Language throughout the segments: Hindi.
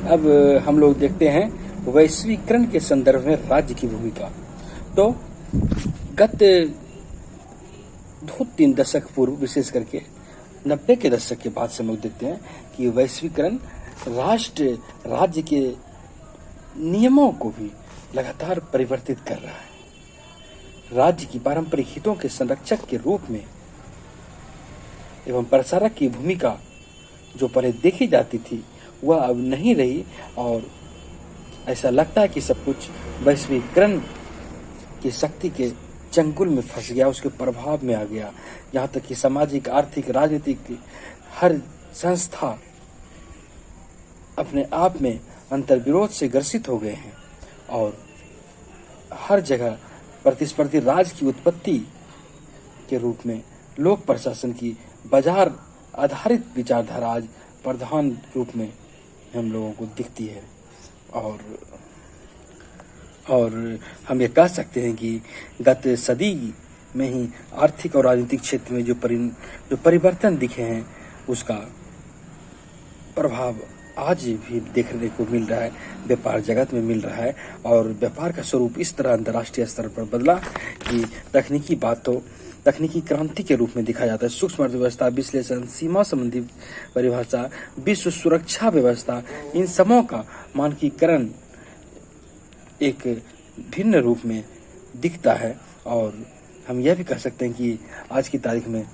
अब हम लोग देखते हैं वैश्वीकरण के संदर्भ में राज्य की भूमिका। तो गत 2-3 दशक पूर्व, विशेष करके 90 के दशक के बाद से हम लोग देखते हैं कि वैश्वीकरण राज्य के नियमों को भी लगातार परिवर्तित कर रहा है। राज्य की पारंपरिक हितों के संरक्षक के रूप में एवं प्रसारक की भूमिका जो पहले देखी जाती थी वह अब नहीं रही, और ऐसा लगता है कि सब कुछ वैश्वीकरण की शक्ति के चंगुल में फंस गया, उसके प्रभाव में आ गया। यहाँ तक कि सामाजिक, आर्थिक, राजनीतिक हर संस्था अपने आप में अंतर्विरोध से ग्रसित हो गए हैं, और हर जगह प्रतिस्पर्धी राज की उत्पत्ति के रूप में लोक प्रशासन की बाजार आधारित विचारधारा आज प्रधान रूप में हम लोगों को दिखती है। और हम ये कह सकते हैं कि गत सदी में ही आर्थिक और राजनीतिक क्षेत्र में जो परिवर्तन दिखे हैं उसका प्रभाव आज भी देखने को मिल रहा है, व्यापार जगत में मिल रहा है। और व्यापार का स्वरूप इस तरह अंतर्राष्ट्रीय स्तर पर बदला कि तकनीकी क्रांति के रूप में दिखा जाता है। सूक्ष्म अर्थव्यवस्था, विश्लेषण, सीमा संबंधी परिभाषा, विश्व सुरक्षा व्यवस्था, इन सबों का मानकीकरण एक भिन्न रूप में दिखता है। और हम यह भी कह सकते हैं कि आज की तारीख में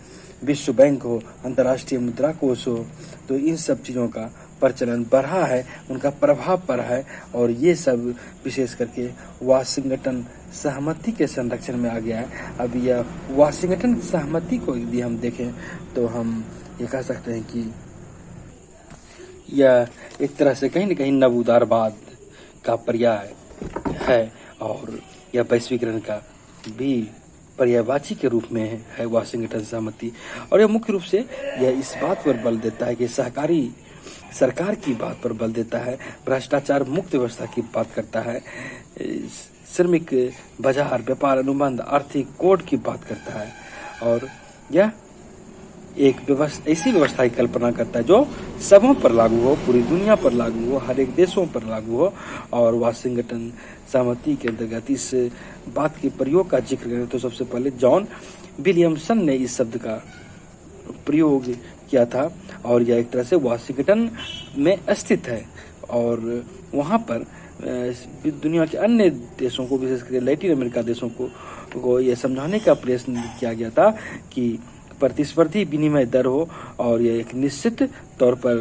विश्व बैंक हो, अंतर्राष्ट्रीय मुद्रा कोष हो, तो इन सब चीज़ों का प्रचलन बढ़ा है, उनका प्रभाव पड़ा है, और ये सब विशेष करके वाशिंगटन सहमति के संरक्षण में आ गया है। अब यह वाशिंगटन सहमति को यदि हम देखें तो हम ये कह सकते हैं कि यह एक तरह से कहीं न कहीं नव उदारवाद का पर्याय है, और यह वैश्वीकरण का भी पर्यायवाची के रूप में है वाशिंगटन सहमति। और यह मुख्य रूप से यह इस बात पर बल देता है कि सहकारी सरकार की बात पर बल देता है, भ्रष्टाचार मुक्त व्यवस्था की बात करता है, श्रमिक बाजार, व्यापार अनुबंध, आर्थिक कोड की बात करता है, और यह एक ऐसी व्यवस्था की कल्पना करता है जो सबों पर लागू हो, पूरी दुनिया पर लागू हो, हर एक देशों पर लागू हो। और वाशिंगटन सहमति के अंतर्गत इस बात के प्रयोग का जिक्र करें तो सबसे पहले जॉन विलियमसन ने इस शब्द का प्रयोग किया था, और यह एक तरह से वाशिंगटन में स्थित है, और वहाँ पर दुनिया के अन्य देशों को, विशेषकर लैटिन अमेरिका देशों को यह समझाने का प्रयत्न किया गया था कि प्रतिस्पर्धी विनिमय दर हो, और यह एक निश्चित तौर पर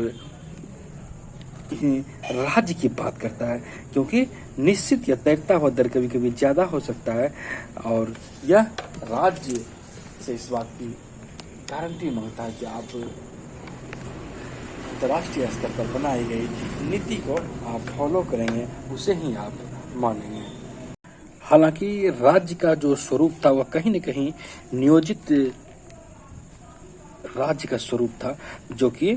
राज्य की बात करता है, क्योंकि निश्चित या तैरता हुआ दर कभी कभी ज़्यादा हो सकता है, और यह राज्य से इस बात की गारंटी मांगता है कि आप अंतर्राष्ट्रीय स्तर पर बनाई गई नीति को आप फॉलो करेंगे, उसे ही आप मानेंगे। हालांकि राज्य का जो स्वरूप था वह कहीं न कहीं नियोजित राज्य का स्वरूप था, जो कि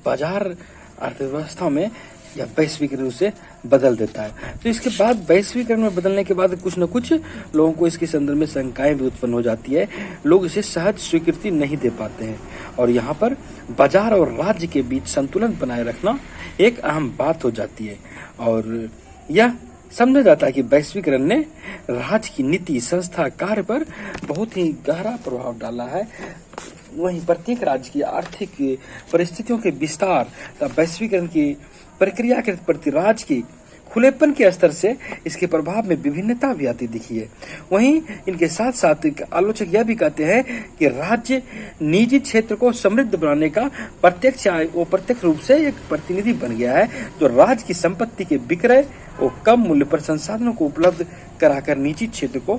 बाजार अर्थव्यवस्था में या वैश्वीकरण से बदल देता है। तो इसके बाद वैश्वीकरण में बदलने के बाद कुछ न कुछ लोगों को इसके संदर्भ में शंकाएं भी उत्पन्न हो जाती है, लोग इसे सहज स्वीकृति नहीं दे पाते हैं, और यहाँ पर बाजार और राज्य के बीच संतुलन बनाए रखना एक अहम बात हो जाती है। और यह समझा जाता है कि वैश्वीकरण ने राज्य की नीति, संस्था, कार्य पर बहुत ही गहरा प्रभाव डाला है। वहीं प्रत्येक राज्य की आर्थिक परिस्थितियों के विस्तार तथा वैश्वीकरण की प्रक्रिया के प्रति राज्य की खुलेपन के स्तर से इसके प्रभाव में विभिन्नता भी आती दिखी है। वहीं इनके साथ साथ आलोचक यह भी कहते हैं कि राज्य निजी क्षेत्र को समृद्ध बनाने का प्रत्यक्ष या अप्रत्यक्ष रूप से एक प्रतिनिधि बन गया है, जो राज्य की संपत्ति के विक्रय और कम मूल्य पर संसाधनों को उपलब्ध कराकर निजी क्षेत्र को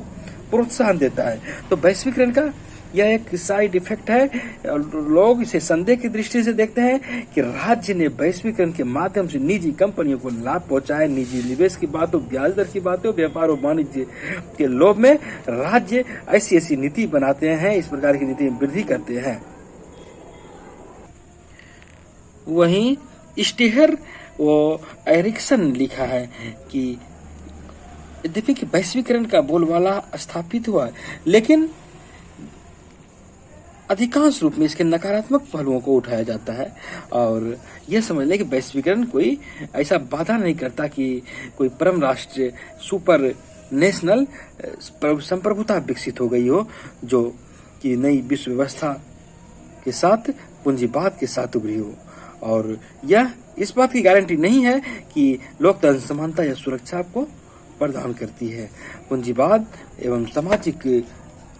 प्रोत्साहन देता है। तो वैश्वीकरण का यह एक साइड इफेक्ट है। लोग इसे संदेह की दृष्टि से देखते हैं कि राज्य ने वैश्वीकरण के माध्यम से निजी कंपनियों को लाभ पहुंचाया। निजी निवेश की बात हो, ब्याज दर की बात हो, व्यापार और वाणिज्य के लोभ में राज्य ऐसी ऐसी नीति बनाते हैं, इस प्रकार की नीति में वृद्धि करते हैं। वहीं स्टीहर व एरिक्सन लिखा है कि यद्यपि कि वैश्वीकरण का बोलबाला स्थापित हुआ, लेकिन अधिकांश रूप में इसके नकारात्मक पहलुओं को उठाया जाता है और यह समझ लें कि वैश्वीकरण कोई ऐसा बाधा नहीं करता कि कोई परम राष्ट्र सुपर नेशनल संप्रभुता विकसित हो गई हो, जो कि नई विश्व व्यवस्था के साथ पूंजीवाद के साथ उभरी हो। और यह इस बात की गारंटी नहीं है कि लोकतंत्र समानता या सुरक्षा को प्रदान करती है। पूंजीवाद एवं सामाजिक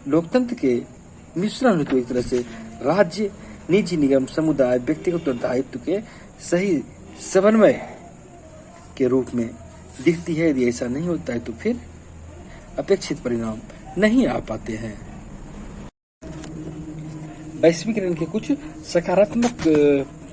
लोकतंत्र के मिश्रण हेतु एक तरह से राज्य, निजी निगम, समुदाय, व्यक्तिगत दायित्व के सही समन्वय के रूप में दिखती है। यदि ऐसा नहीं होता है तो फिर अपेक्षित परिणाम नहीं आ पाते हैं। वैश्वीकरण के कुछ सकारात्मक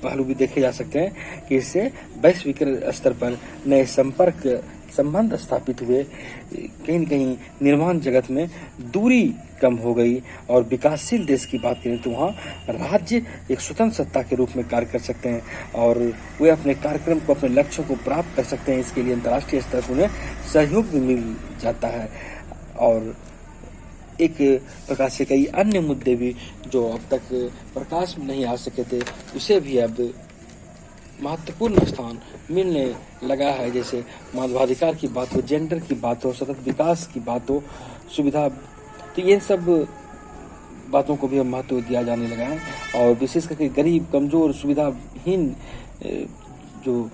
पहलू भी देखे जा सकते हैं कि इससे वैश्वीकरण स्तर पर नए संबंध स्थापित हुए। कहीं न कहीं निर्माण जगत में दूरी कम हो गई और विकासशील देश की बात करें तो वहाँ राज्य एक स्वतंत्र सत्ता के रूप में कार्य कर सकते हैं और वे अपने कार्यक्रम को, अपने लक्ष्यों को प्राप्त कर सकते हैं। इसके लिए अंतर्राष्ट्रीय स्तर पर उन्हें सहयोग भी मिल जाता है और एक प्रकार से कई अन्य मुद्दे भी जो अब तक प्रकाश में नहीं आ सके थे, उसे भी अब महत्वपूर्ण स्थान मिलने लगा है। जैसे मानवाधिकार की बात हो, जेंडर की बात हो, सतत विकास की बात हो, सुविधा, तो ये सब बातों को भी अब महत्व दिया जाने लगा है और विशेष करके गरीब, कमजोर, सुविधाहीन जो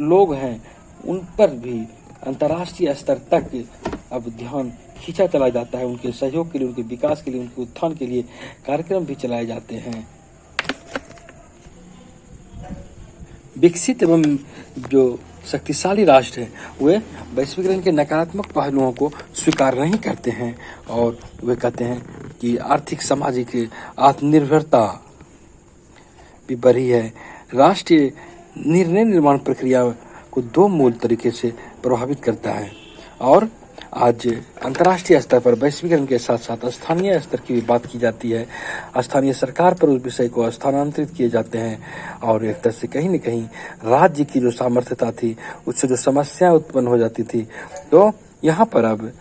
लोग हैं उन पर भी अंतर्राष्ट्रीय स्तर तक अब ध्यान खींचा चला जाता है। उनके सहयोग के लिए, उनके विकास के लिए, उनके उत्थान के लिए कार्यक्रम भी चलाए जाते हैं। विकसित एवं जो शक्तिशाली राष्ट्र हैं वे वैश्वीकरण के नकारात्मक पहलुओं को स्वीकार नहीं करते हैं और वे कहते हैं कि आर्थिक सामाजिक आत्मनिर्भरता भी बढ़ी है। राष्ट्रीय निर्णय निर्माण प्रक्रिया को दो मूल तरीके से प्रभावित करता है और आज अंतर्राष्ट्रीय स्तर पर वैश्वीकरण के साथ साथ स्थानीय स्तर की भी बात की जाती है। स्थानीय सरकार पर उस विषय को स्थानांतरित किए जाते हैं और एक तरह से कहीं न कहीं राज्य की जो सामर्थ्यता थी उससे जो समस्या उत्पन्न हो जाती थी, तो यहाँ पर अब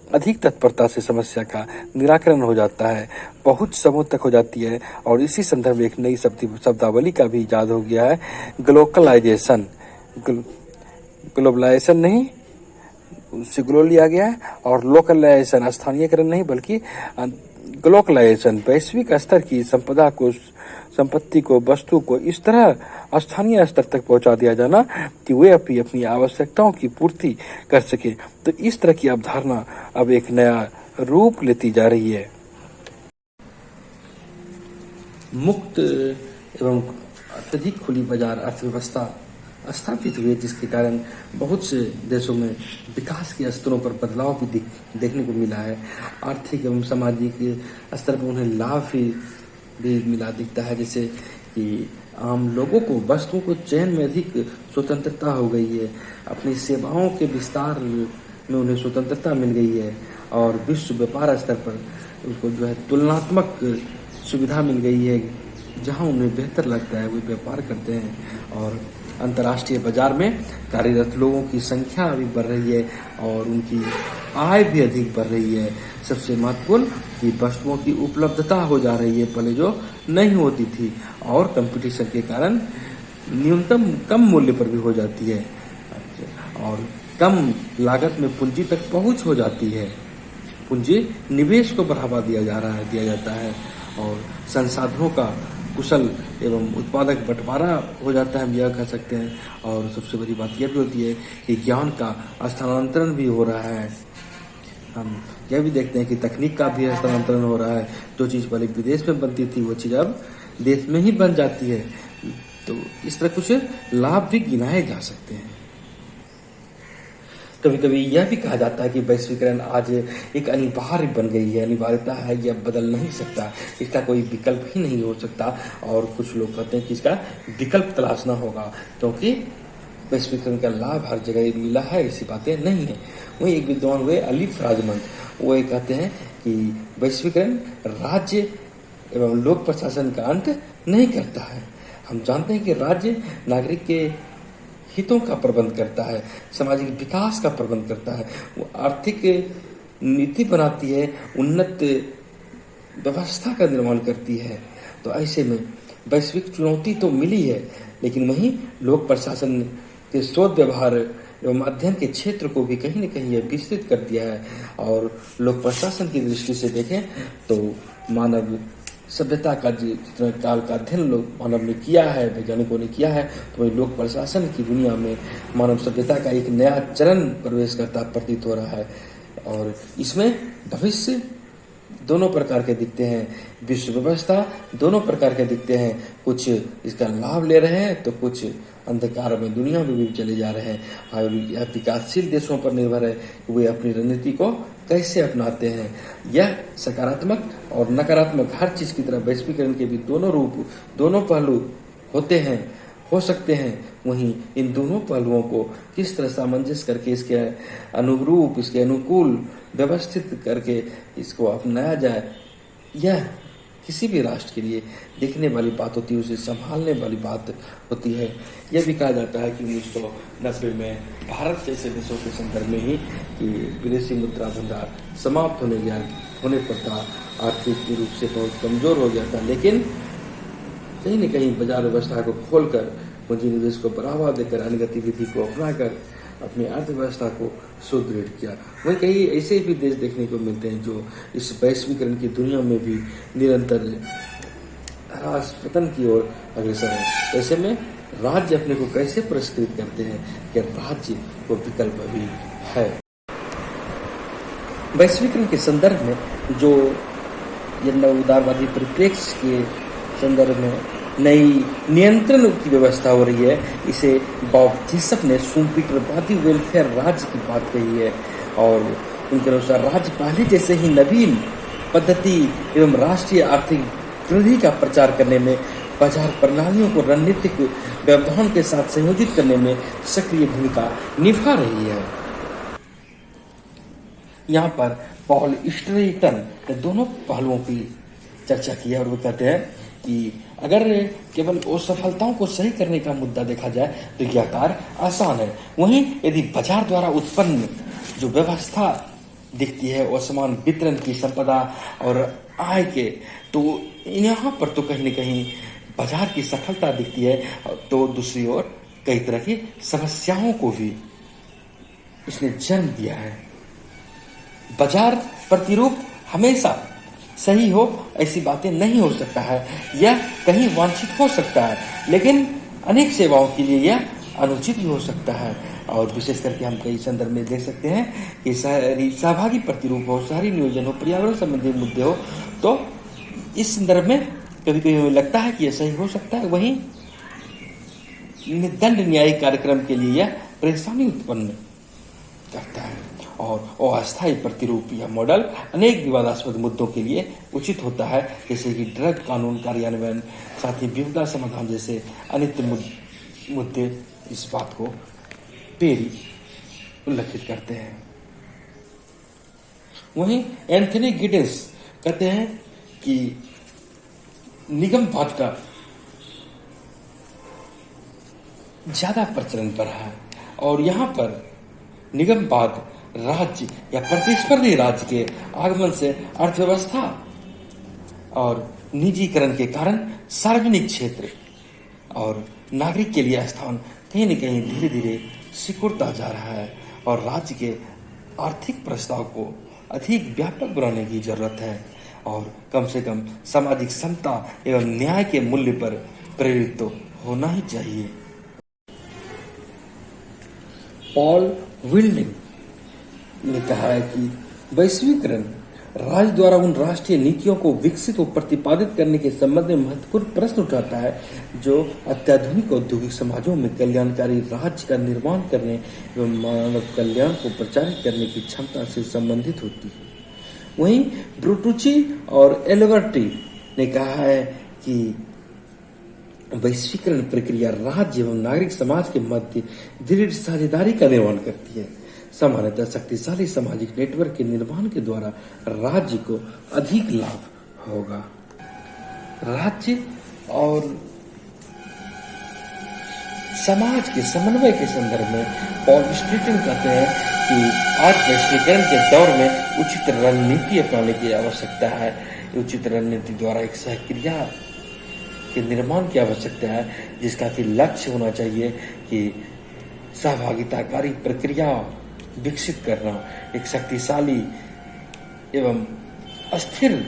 अधिक तत्परता से समस्या का निराकरण हो जाता है, पहुंच समूह तक हो जाती है और इसी संदर्भ में एक नई शब्दावली का भी इजाद हो गया है, ग्लोबलाइजेशन। ग्लोबलाइजेशन नहीं, उससे ग्लो लिया गया है और लोकलाइजेशन, स्थानीयकरण नहीं बल्कि ग्लोबलाइजेशन, वैश्विक स्तर की संपत्ति को, वस्तु को इस तरह स्थानीय स्तर तक पहुंचा दिया जाना कि वे अपनी आवश्यकताओं की पूर्ति कर सके। तो इस तरह की अवधारणा अब एक नया रूप लेती जा रही है। मुक्त एवं अत्यधिक खुली बाजार अर्थव्यवस्था स्थापित हुए, जिसके कारण बहुत से देशों में विकास के स्तरों पर बदलाव भी देखने को मिला है। आर्थिक एवं सामाजिक स्तर पर उन्हें लाभ भी मिला दिखता है, जैसे कि आम लोगों को, वस्तुओं को चयन में अधिक स्वतंत्रता हो गई है, अपनी सेवाओं के विस्तार में उन्हें स्वतंत्रता मिल गई है और विश्व व्यापार स्तर पर उनको जो है तुलनात्मक सुविधा मिल गई है, जहां उन्हें बेहतर लगता है वे व्यापार करते हैं और अंतर्राष्ट्रीय बाजार में कार्यरत लोगों की संख्या भी बढ़ रही है और उनकी आय भी अधिक बढ़ रही है। सबसे महत्वपूर्ण कि वस्तुओं की उपलब्धता हो जा रही है, पहले जो नहीं होती थी, और कंपटीशन के कारण न्यूनतम कम मूल्य पर भी हो जाती है और कम लागत में पूंजी तक पहुंच हो जाती है। पूंजी निवेश को बढ़ावा दिया जाता है और संसाधनों का कुशल एवं उत्पादक बंटवारा हो जाता है, हम यह कह सकते हैं। और सबसे बड़ी बात यह भी होती है कि ज्ञान का स्थानांतरण भी हो रहा है। हम यह भी देखते हैं कि तकनीक का भी स्थानांतरण हो रहा है। जो चीज़ पहले विदेश में बनती थी वो चीज़ अब देश में ही बन जाती है। तो इस तरह कुछ लाभ भी गिनाए जा सकते हैं। कभी कभी यह भी कहा जाता है कि वैश्वीकरण आज एक अनिवार्य बन गई है, अनिवार्यता है, यह बदल नहीं सकता, इसका कोई विकल्प ही नहीं हो सकता। और कुछ लोग कहते हैं कि इसका विकल्प तलाशना होगा, क्योंकि वैश्वीकरण का लाभ हर जगह मिला है, ऐसी बातें नहीं है। वहीं एक विद्वान हुए अलीफ राजमंद, वो ये कहते हैं कि वैश्वीकरण राज्य एवं लोक प्रशासन का अंत नहीं करता है। हम जानते हैं कि राज्य नागरिक के हितों का प्रबंध करता है, सामाजिक विकास का प्रबंध करता है, वो आर्थिक नीति बनाती है, उन्नत व्यवस्था का निर्माण करती है। तो ऐसे में वैश्विक चुनौती तो मिली है, लेकिन वहीं लोक प्रशासन के शोध व्यवहार एवं अध्ययन के क्षेत्र को भी कहीं न कहीं यह विस्तृत कर दिया है। और लोक प्रशासन की दृष्टि से देखें तो मानव सभ्यता का जितना काल का अध्ययन लोग मानव ने किया है, वैज्ञानिकों ने किया है, तो वही लोक प्रशासन की दुनिया में मानव सभ्यता का एक नया चरण प्रवेश करता प्रतीत हो रहा है। और इसमें भविष्य दोनों प्रकार के दिखते हैं, विश्व व्यवस्था दोनों प्रकार के दिखते हैं। कुछ इसका लाभ ले रहे हैं तो कुछ अंधकार में दुनिया में भी चले जा रहे हैं। और यह विकासशील देशों पर निर्भर है कि वे अपनी रणनीति को कैसे अपनाते हैं। यह सकारात्मक और नकारात्मक हर चीज की तरह वैश्वीकरण के भी दोनों रूप, दोनों पहलू होते हैं, हो सकते हैं। वहीं इन दोनों पहलुओं को किस तरह सामंजस्य करके इसके अनुरूप, इसके अनुकूल व्यवस्थित करके इसको अपनाया जाए, यह किसी भी राष्ट्र के लिए देखने वाली बात होती है, उसे संभालने वाली बात होती है। यह भी कहा जाता है कि 1990 में भारत जैसे देशों के संदर्भ में ही कि विदेशी मुद्रा भंडार समाप्त होने पर था, आर्थिक रूप से बहुत कमजोर हो गया था, लेकिन कहीं न कहीं बाजार व्यवस्था को खोलकर पूंजी निवेश को बढ़ावा देकर अन्य गतिविधि को अपनाकर अपनी अर्थव्यवस्था को सुदृढ़ किया। वहीं कई ऐसे भी देश देखने को मिलते हैं जो इस वैश्वीकरण की दुनिया में भी निरंतर ह्रास पतन की ओर अग्रसर है। ऐसे में राज्य अपने को कैसे पुरस्कृत करते हैं कि राज्य को विकल्प भी है। वैश्वीकरण के संदर्भ में जो ये नव उदारवादी परिप्रेक्ष्य के संदर्भ में नई नियंत्रण की व्यवस्था हो रही है, इसे बॉब जेसप ने सुपीटरवादी वेलफेयर राज्य की बात कही है। और उनके अनुसार राज्य पहले जैसे ही नवीन पद्धति एवं राष्ट्रीय आर्थिक वृद्धि का प्रचार करने में, बाजार प्रणालियों को रणनीतिक व्यवधान के साथ संयोजित करने में सक्रिय भूमिका निभा रही है। यहाँ पर पॉल स्ट्रेटन ने दोनों पहलुओं की चर्चा की है और वो कहते हैं कि अगर केवल असफलताओं को सही करने का मुद्दा देखा जाए तो यह कार्य आसान है। वहीं यदि बाजार द्वारा उत्पन्न जो व्यवस्था दिखती है असमान वितरण की, संपदा और आय के, तो यहाँ पर तो कहीं न कहीं बाजार की सफलता दिखती है, तो दूसरी ओर कई तरह की समस्याओं को भी इसने जन्म दिया है। बाजार प्रतिरूप हमेशा सही हो ऐसी बातें नहीं हो सकता है, यह कहीं वांछित हो सकता है, लेकिन अनेक सेवाओं के लिए यह अनुचित भी हो सकता है। और विशेष करके हम कई संदर्भ में देख सकते हैं कि शहरी सहभागी प्रतिरूप हो, शहरी नियोजन हो, पर्यावरण संबंधी मुद्दे हो, तो इस संदर्भ में कभी कभी हमें लगता है कि यह सही हो सकता है। वहीं दंड न्यायिक कार्यक्रम के लिए यह परेशानी उत्पन्न करता है। और अस्थायी प्रतिरूप या मॉडल अनेक विवादास्पद मुद्दों के लिए उचित होता है, जैसे कि ड्रग कानून कार्यान्वयन, साथ ही विवाद समाधान जैसे अनेक मुद्दे इस बात को उल्लेखित करते हैं। वहीं एंथनी गिडेंस कहते हैं कि निगमवाद का ज्यादा प्रचलन पर है और यहाँ पर निगमवाद राज्य या प्रतिस्पर्धी राज्य के आगमन से अर्थव्यवस्था और निजीकरण के कारण सार्वजनिक क्षेत्र और नागरिक के लिए स्थान कहीं न कहीं धीरे धीरे सिकुड़ता जा रहा है और राज्य के आर्थिक प्रस्ताव को अधिक व्यापक बनाने की जरूरत है और कम से कम सामाजिक समता एवं न्याय के मूल्य पर प्रेरित तो होना ही चाहिए। पॉल विल्डिंग ने कहा है कि वैश्वीकरण राज्य द्वारा उन राष्ट्रीय नीतियों को विकसित और प्रतिपादित करने के संबंध में महत्वपूर्ण प्रश्न उठाता है जो अत्याधुनिक औद्योगिक समाजों में कल्याणकारी राज्य का निर्माण करने एवं मानव कल्याण को प्रचारित करने की क्षमता से संबंधित होती है। वहीं ब्रूटुची और एल्बर्टी ने कहा है कि वैश्वीकरण प्रक्रिया राज्य एवं नागरिक समाज के मध्य दृढ़ साझेदारी का निर्माण करती है। सामान्यतः शक्तिशाली सामाजिक नेटवर्क के निर्माण के द्वारा राज्य को अधिक लाभ होगा। राज्य और समाज के समन्वय के संदर्भ में पॉल स्ट्रेटन कहते हैं कि आज वैश्वीकरण के दौर में उचित रणनीति अपनाने की आवश्यकता है। उचित रणनीति द्वारा एक सहक्रिया के निर्माण की आवश्यकता है, जिसका कि लक्ष्य होना चाहिए कि सहभागिताकारी प्रक्रिया विकसित करना, एक शक्तिशाली एवं अस्थिर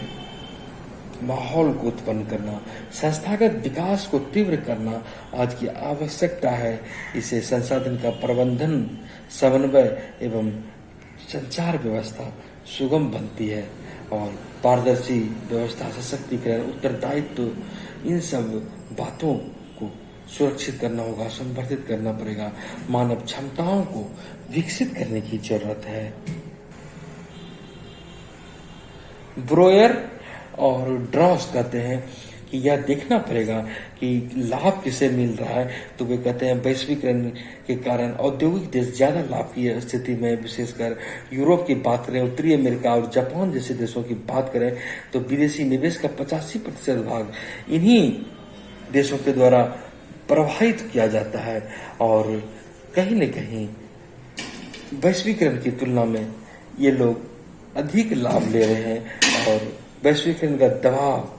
माहौल को उत्पन्न करना, संस्थागत विकास को तीव्र करना आज की आवश्यकता है। इसे संसाधन का प्रबंधन, समन्वय एवं संचार व्यवस्था सुगम बनती है और पारदर्शी व्यवस्था, सशक्तिकरण, उत्तरदायित्व, इन सब बातों को सुरक्षित करना होगा, संवर्धित करना पड़ेगा। मानव क्षमताओं को विकसित करने की जरूरत है। ब्रोयर और ड्रॉस कहते हैं कि यह देखना पड़ेगा कि लाभ किसे मिल रहा है। तो वे कहते हैं वैश्वीकरण के कारण औद्योगिक देश ज्यादा लाभ की स्थिति में, विशेषकर यूरोप की बात करें, उत्तरी अमेरिका और जापान जैसे देशों की बात करें तो विदेशी निवेश का 85% भाग इन्हीं देशों के द्वारा प्रभावित किया जाता है। और कहीं न कहीं वैश्वीकरण की तुलना में ये लोग अधिक लाभ ले रहे हैं और वैश्वीकरण का दबाव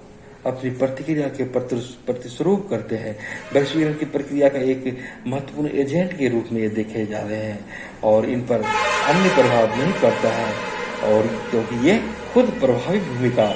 अपनी प्रतिक्रिया के प्रतिस्वरूप करते हैं। वैश्वीकरण की प्रक्रिया का एक महत्वपूर्ण एजेंट के रूप में ये देखे जा रहे हैं और इन पर अन्य प्रभाव नहीं पड़ता है, और क्योंकि ये खुद प्रभावी भूमिका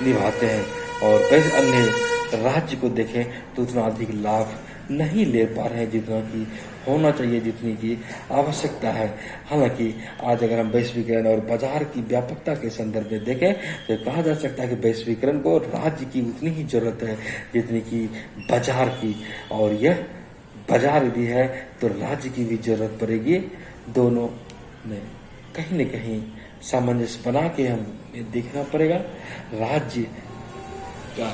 निभाते हैं और कई अन्य राज्य को देखें तो उतना अधिक लाभ नहीं ले पा रहे हैं जितना कि होना चाहिए, जितनी की आवश्यकता है। हालांकि आज अगर हम वैश्वीकरण और बाजार की व्यापकता के संदर्भ में देखें तो कहा जा सकता है कि वैश्वीकरण को राज्य की उतनी ही जरूरत है जितनी की बाजार की, और यह बाजार यदि है तो राज्य की भी जरूरत पड़ेगी। दोनों में कहीं न कहीं सामंजस्य बना के हमें देखना पड़ेगा। राज्य का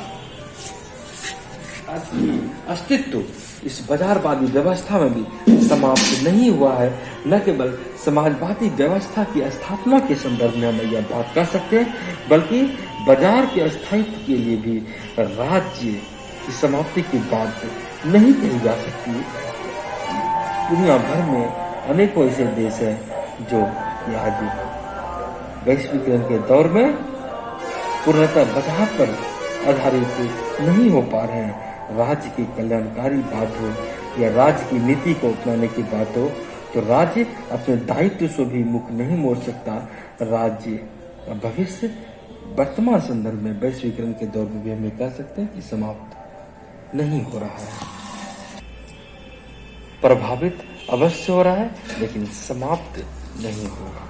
अस्तित्व इस बाजारवादी व्यवस्था में भी समाप्त नहीं हुआ है। न केवल समाजवादी व्यवस्था की स्थापना के संदर्भ में हम यह बात कर सकते हैं, बल्कि बाजार के स्थायित्व के लिए भी राज्य की समाप्ति की बात नहीं कही जा सकती। दुनिया भर में अनेकों ऐसे देश हैं जो आज वैश्वीकरण के दौर में पूर्णतः बाजार पर आधारित नहीं हो पा रहे हैं। राज्य की कल्याणकारी बात हो या राज्य की नीति को अपनाने की बात हो तो राज्य अपने दायित्व से भी मुख नहीं मोड़ सकता। राज्य का भविष्य वर्तमान संदर्भ में वैश्वीकरण के दौर में भी हमें कह सकते हैं कि समाप्त नहीं हो रहा है। प्रभावित अवश्य हो रहा है लेकिन समाप्त नहीं होगा।